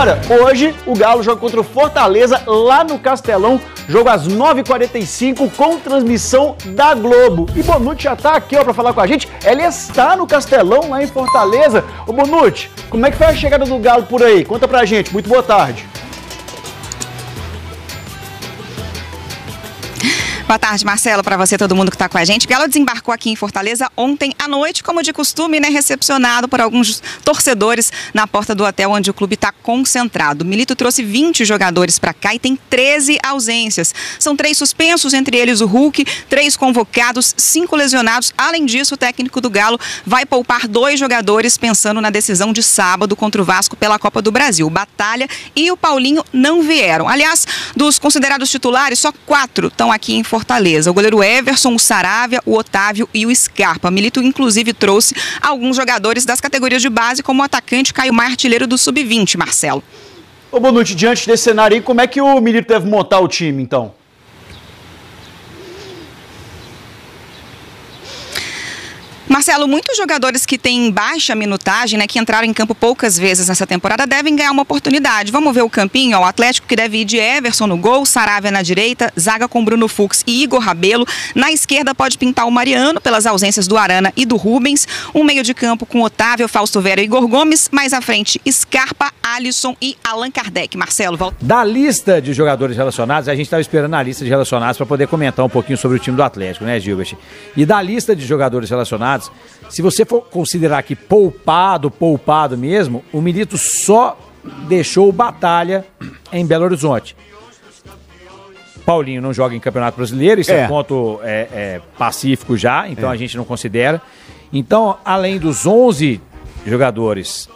agora. Hoje o Galo joga contra o Fortaleza lá no Castelão, jogo às 9h45 com transmissão da Globo. E Bonucci já tá aqui, ó, pra falar com a gente. Ele está no Castelão, lá em Fortaleza. Ô Bonucci, como é que foi a chegada do Galo por aí? Conta pra gente. Muito boa tarde. Boa tarde, Marcelo, para você, todo mundo que está com a gente. Galo desembarcou aqui em Fortaleza ontem à noite, como de costume, né, recepcionado por alguns torcedores na porta do hotel onde o clube está concentrado. Milito trouxe 20 jogadores para cá e tem 13 ausências. São 3 suspensos, entre eles o Hulk, 3 convocados, 5 lesionados. Além disso, o técnico do Galo vai poupar 2 jogadores pensando na decisão de sábado contra o Vasco pela Copa do Brasil. O Batalha e o Paulinho não vieram. Aliás, dos considerados titulares, só 4 estão aqui em Fortaleza. O goleiro Everson, o Saravia, o Otávio e o Scarpa. Milito, inclusive, trouxe alguns jogadores das categorias de base, como o atacante Caio Maia, artilheiro do Sub-20, Marcelo. Ô Bonucci, diante desse cenário aí, como é que o Milito deve montar o time, então? Marcelo, muitos jogadores que têm baixa minutagem, né, que entraram em campo poucas vezes nessa temporada, devem ganhar uma oportunidade. Vamos ver o campinho, ó, o Atlético que deve ir de Everson no gol, Saravia na direita, zaga com Bruno Fux e Igor Rabelo. Na esquerda pode pintar o Mariano, pelas ausências do Arana e do Rubens. Um meio de campo com Otávio, Fausto Vera e Igor Gomes. Mais à frente, Scarpa, Alisson e Allan Kardec. Marcelo, volta. Da lista de jogadores relacionados, a gente estava esperando a lista de relacionados para poder comentar um pouquinho sobre o time do Atlético, né, Gilbert? E da lista de jogadores relacionados, se você for considerar que poupado mesmo, o Milito só deixou o Batalha em Belo Horizonte. Paulinho não joga em Campeonato Brasileiro, isso é ponto pacífico já, então a gente não considera. Então, além dos 11 jogadores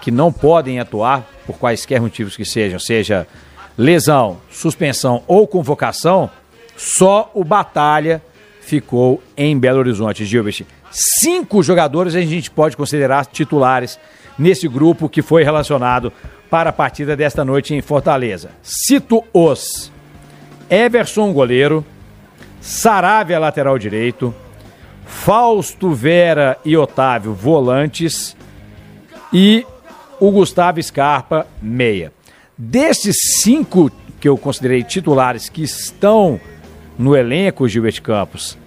que não podem atuar, por quaisquer motivos que sejam, seja lesão, suspensão ou convocação, só o Batalha ficou em Belo Horizonte, Gilbert. 5 jogadores a gente pode considerar titulares nesse grupo que foi relacionado para a partida desta noite em Fortaleza. Cito-os: Everson, goleiro, Saravia, lateral direito, Fausto Vera e Otávio, volantes, e o Gustavo Scarpa, meia. Desses 5 que eu considerei titulares que estão no elenco, Gilberto Campos,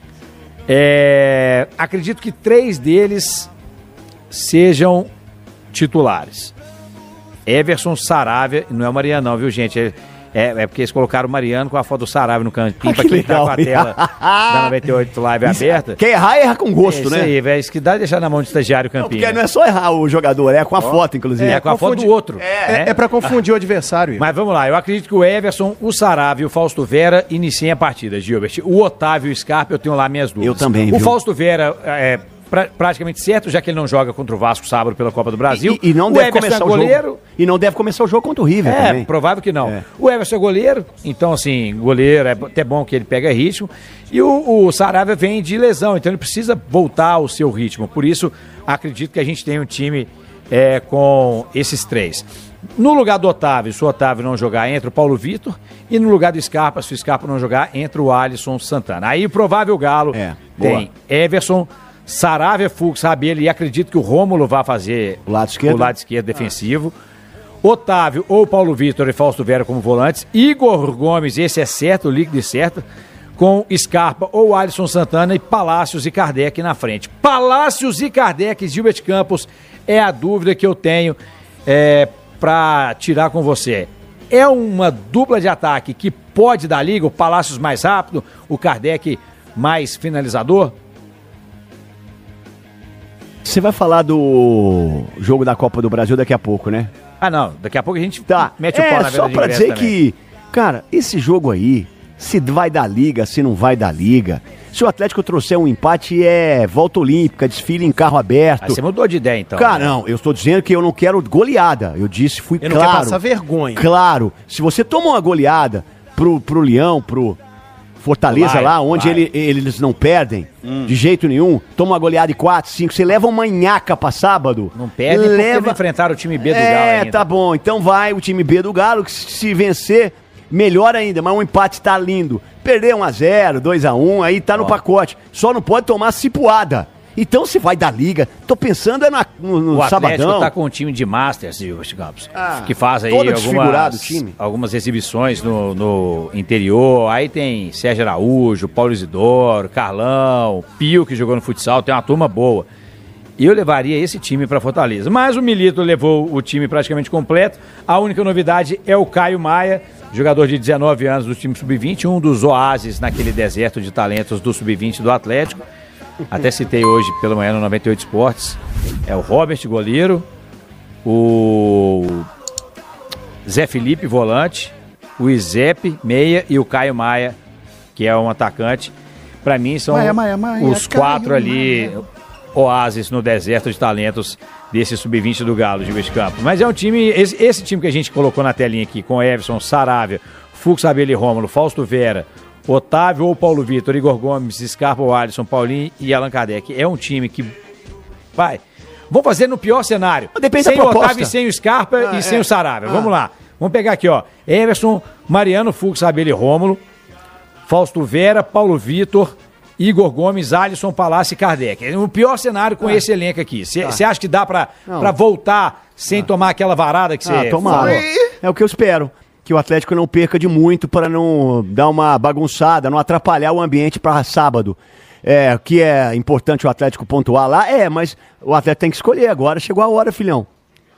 acredito que 3 deles sejam titulares. Everson, Saravia, não é o Mariano não, viu, gente? É porque eles colocaram o Mariano com a foto do Saravia no cantinho, pra quem tá com a tela da 98 Live aberta. Quem errar, erra com gosto, né? Isso aí, velho. Isso que dá deixar na mão do estagiário o campinho. Porque não é só errar o jogador, é com a foto, inclusive. É com a foto do outro. É pra confundir o adversário. Mas vamos lá, eu acredito que o Everson, o Saravia e o Fausto Vera iniciem a partida, Gilbert. O Otávio e o Scarpa, eu tenho lá minhas dúvidas. Eu também, O viu? Fausto Vera praticamente certo, já que ele não joga contra o Vasco sábado pela Copa do Brasil. E não o deve Everson começar é o goleiro. jogo. E não deve começar o jogo contra o River também. Provável que não. O Everson é goleiro, então assim, goleiro, é até bom que ele pega ritmo. E o Saravia vem de lesão, então ele precisa voltar ao seu ritmo. Por isso, acredito que a gente tem um time com esses 3. No lugar do Otávio, se o Otávio não jogar, entra o Paulo Vitor. E no lugar do Scarpa, se o Scarpa não jogar, entra o Alisson Santana. Aí o provável Galo tem Everson, Saravia, Fux, Rabelo, e acredito que o Rômulo vai fazer o lado esquerdo defensivo. Otávio ou Paulo Vitor e Fausto Vera como volantes. Igor Gomes, esse é certo, líquido e certo, com Scarpa ou Alisson Santana, e Palácios e Kardec na frente. Palácios e Kardec, Gilberto Campos, é a dúvida que eu tenho para tirar com você. É uma dupla de ataque que pode dar liga, o Palácios mais rápido, o Kardec mais finalizador? Você vai falar do jogo da Copa do Brasil daqui a pouco, né? Ah, não. Daqui a pouco a gente mete o pau na venda de ingresso. Só pra dizer também. que, cara, esse jogo aí, se vai dar liga, se não vai dar liga. Se o Atlético trouxer um empate, volta olímpica, desfile em carro aberto. Aí você mudou de ideia, então. Cara, não, eu estou dizendo que eu não quero goleada. Eu disse, fui claro. Eu não quero passar vergonha. Claro, se você toma uma goleada pro Leão, pro Fortaleza lá, onde eles não perdem de jeito nenhum, toma uma goleada de 4, 5, você leva uma nhaca pra sábado. Não perde porque não enfrentaram o time B do Galo ainda. Tá bom, então vai o time B do Galo, que se vencer, melhor ainda, mas um empate tá lindo. Perder 1-0, 2-1, aí tá no pacote. Só não pode tomar cipuada. Então você vai da liga. Tô pensando no o Atlético sabadão. tá com um time de Masters, Gilberto Campos, que faz aí time. algumas exibições no interior. Aí tem Sérgio Araújo, Paulo Isidoro, Carlão, Pio, que jogou no futsal, tem uma turma boa. E eu levaria esse time para Fortaleza. Mas o Milito levou o time praticamente completo. A única novidade é o Caio Maia, jogador de 19 anos do time Sub-20, um dos oásis naquele deserto de talentos do Sub-20 do Atlético. Até citei hoje pela manhã no 98 Esportes. É o Robert, goleiro, o Zé Felipe, volante, o Izep, meia, e o Caio Maia, que é um atacante. Para mim são os quatro ali, oásis no deserto de talentos desse Sub-20 do Galo de Vescampo. Mas é um time, esse time que a gente colocou na telinha aqui, com Everson, Saravia, Fux, Abel e Rômulo, Fausto Vera, Otávio ou Paulo Vitor, Igor Gomes, Scarpa, Alisson, Paulinho e Allan Kardec. É um time que vai. Vamos fazer no pior cenário. Depende sem da o proposta. Otávio, sem o Scarpa e sem o Saravia. Vamos lá. Vamos pegar aqui, ó. Everson, Mariano, Fux, Abel e Rômulo, Fausto Vera, Paulo Vitor, Igor Gomes, Alisson, Palácio e Kardec. É o pior cenário com esse elenco aqui. Você acha que dá pra voltar sem tomar aquela varada que você falou? É o que eu espero. Que o Atlético não perca de muito para não dar uma bagunçada, não atrapalhar o ambiente para sábado. Que é importante o Atlético pontuar lá, mas o Atlético tem que escolher agora. Chegou a hora, filhão.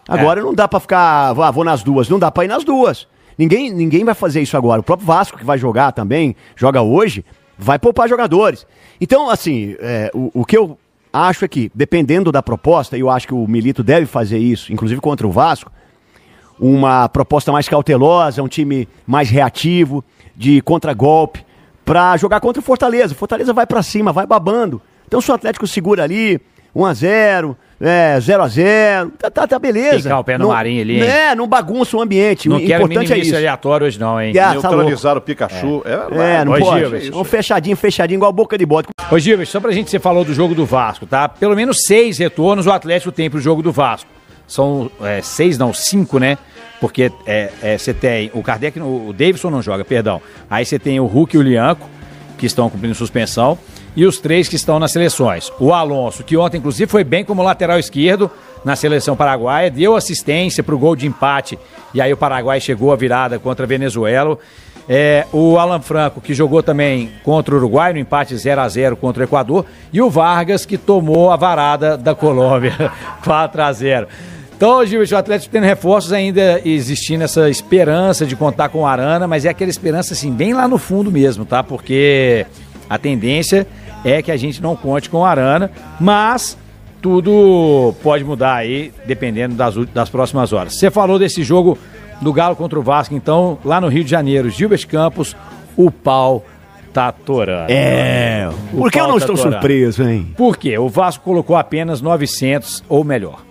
Agora não dá para ficar, vou nas duas. Não dá para ir nas duas. Ninguém vai fazer isso agora. O próprio Vasco, que vai jogar também, joga hoje, vai poupar jogadores. Então, assim, o que eu acho é que, dependendo da proposta, e eu acho que o Milito deve fazer isso, inclusive contra o Vasco, uma proposta mais cautelosa, um time mais reativo, de contragolpe, pra jogar contra o Fortaleza. O Fortaleza vai pra cima, vai babando. Então se o Atlético segura ali, 1-0, 0-0, tá beleza. Ficar o pé no marinho ali, hein? Não bagunça o ambiente. Não o quero importante é isso. aleatório hoje não, hein? Neutralizar o Pikachu. Não pode. Um fechadinho, igual boca de bode. Ô Gilberto, só pra gente, você falou do jogo do Vasco, tá? Pelo menos 6 retornos o Atlético tem pro jogo do Vasco. São 5, né? Porque você tem o Kardec, o Davidson não joga, perdão. Aí você tem o Hulk e o Lianco, que estão cumprindo suspensão, e os 3 que estão nas seleções. O Alonso, que ontem, inclusive, foi bem como lateral esquerdo na seleção paraguaia, deu assistência pro gol de empate, e aí o Paraguai chegou à virada contra a Venezuela. O Alan Franco, que jogou também contra o Uruguai, no empate 0-0 contra o Equador, e o Vargas, que tomou a varada da Colômbia, 4-0. Então, Gilberto, o Atlético tendo reforços, ainda existindo essa esperança de contar com o Arana, mas é aquela esperança, assim, bem lá no fundo mesmo, tá? Porque a tendência é que a gente não conte com o Arana, mas tudo pode mudar aí, dependendo das próximas horas. Você falou desse jogo do Galo contra o Vasco, então, lá no Rio de Janeiro, Gilberto Campos, o pau tá torando. Por que eu não estou surpreso, hein? Por quê? O Vasco colocou apenas 900, ou melhor,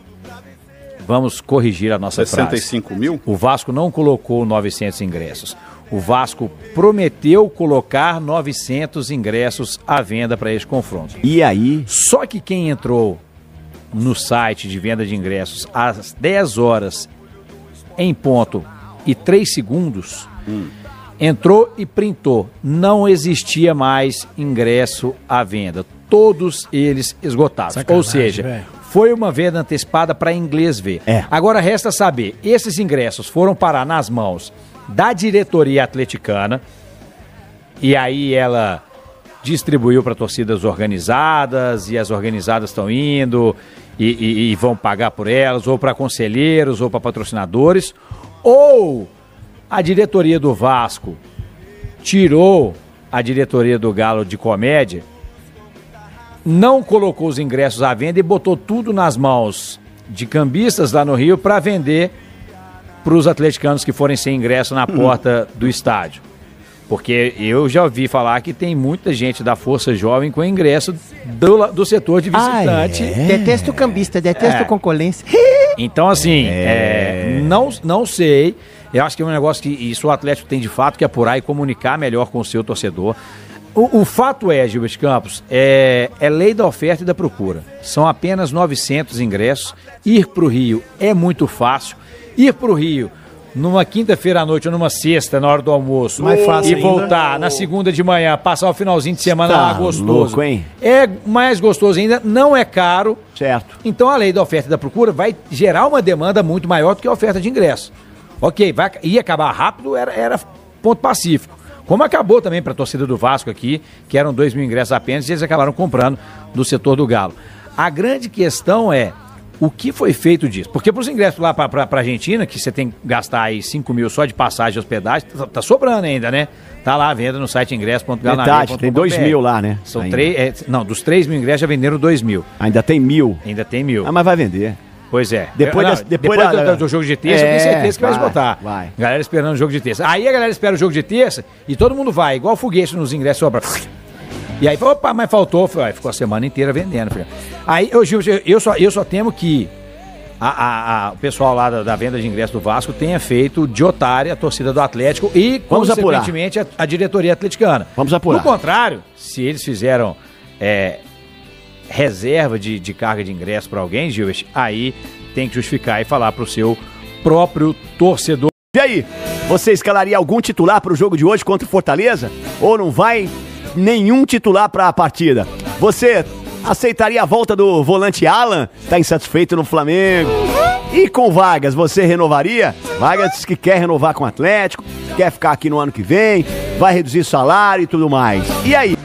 vamos corrigir a nossa 65 frase. mil? O Vasco não colocou 900 ingressos. O Vasco prometeu colocar 900 ingressos à venda para este confronto. E aí? Só que quem entrou no site de venda de ingressos às 10 horas em ponto e 3 segundos, entrou e printou. Não existia mais ingresso à venda. Todos eles esgotados. Sacanagem, ou seja, foi uma venda antecipada para inglês ver. Agora resta saber, esses ingressos foram parar nas mãos da diretoria atleticana, e aí ela distribuiu para torcidas organizadas, e as organizadas estão indo e vão pagar por elas, ou para conselheiros, ou para patrocinadores, ou a diretoria do Vasco tirou a diretoria do Galo de comédia, não colocou os ingressos à venda e botou tudo nas mãos de cambistas lá no Rio para vender para os atleticanos que forem sem ingresso na porta do estádio. Porque eu já ouvi falar que tem muita gente da Força Jovem com ingresso do setor de visitante. Detesto o cambista, detesto concorrência. Então, assim, não sei. Eu acho que é um negócio que isso o Atlético tem de fato que apurar e comunicar melhor com o seu torcedor. O fato é, Gilberto Campos, é lei da oferta e da procura. São apenas 900 ingressos. Ir para o Rio é muito fácil. Ir para o Rio numa quinta-feira à noite ou numa sexta, na hora do almoço, Mais fácil e ainda. voltar na segunda de manhã, passar o finalzinho de semana Tá lá gostoso. louco, hein? É mais gostoso ainda, não é caro. Certo. Então a lei da oferta e da procura vai gerar uma demanda muito maior do que a oferta de ingresso. Ok, ia acabar rápido, era ponto pacífico. Como acabou também para a torcida do Vasco aqui, que eram 2 mil ingressos apenas, e eles acabaram comprando do setor do Galo. A grande questão é o que foi feito disso. Porque para os ingressos lá para a Argentina, que você tem que gastar aí 5 mil só de passagem e hospedagem, tá sobrando ainda, né? Tá lá à venda no site ingresso.galnamia.com.br. Verdade, tem 2 mil lá, né? São ainda. dos 3 mil ingressos já venderam 2 mil. Ainda tem 1.000. Ainda tem 1.000. Ah, mas vai vender. Pois é. Depois Do jogo de terça, eu tenho certeza que vai esgotar. Vai. Galera esperando o jogo de terça. Aí a galera espera o jogo de terça e todo mundo vai, igual foguete nos ingressos, sobra. E aí, opa, mas faltou. Ficou a semana inteira vendendo. Filho. Aí, eu só temo que o pessoal lá da venda de ingressos do Vasco tenha feito de otária a torcida do Atlético e, Vamos consequentemente, a diretoria atleticana. Vamos apurar. No contrário, se eles fizeram reserva de carga de ingresso para alguém, Gilbert, aí tem que justificar e falar para o seu próprio torcedor. E aí, você escalaria algum titular para o jogo de hoje contra o Fortaleza? Ou não vai nenhum titular para a partida? Você aceitaria a volta do volante Alan? Está insatisfeito no Flamengo? E com Vargas, você renovaria? Vargas diz que quer renovar com o Atlético, quer ficar aqui no ano que vem, vai reduzir salário e tudo mais. E aí?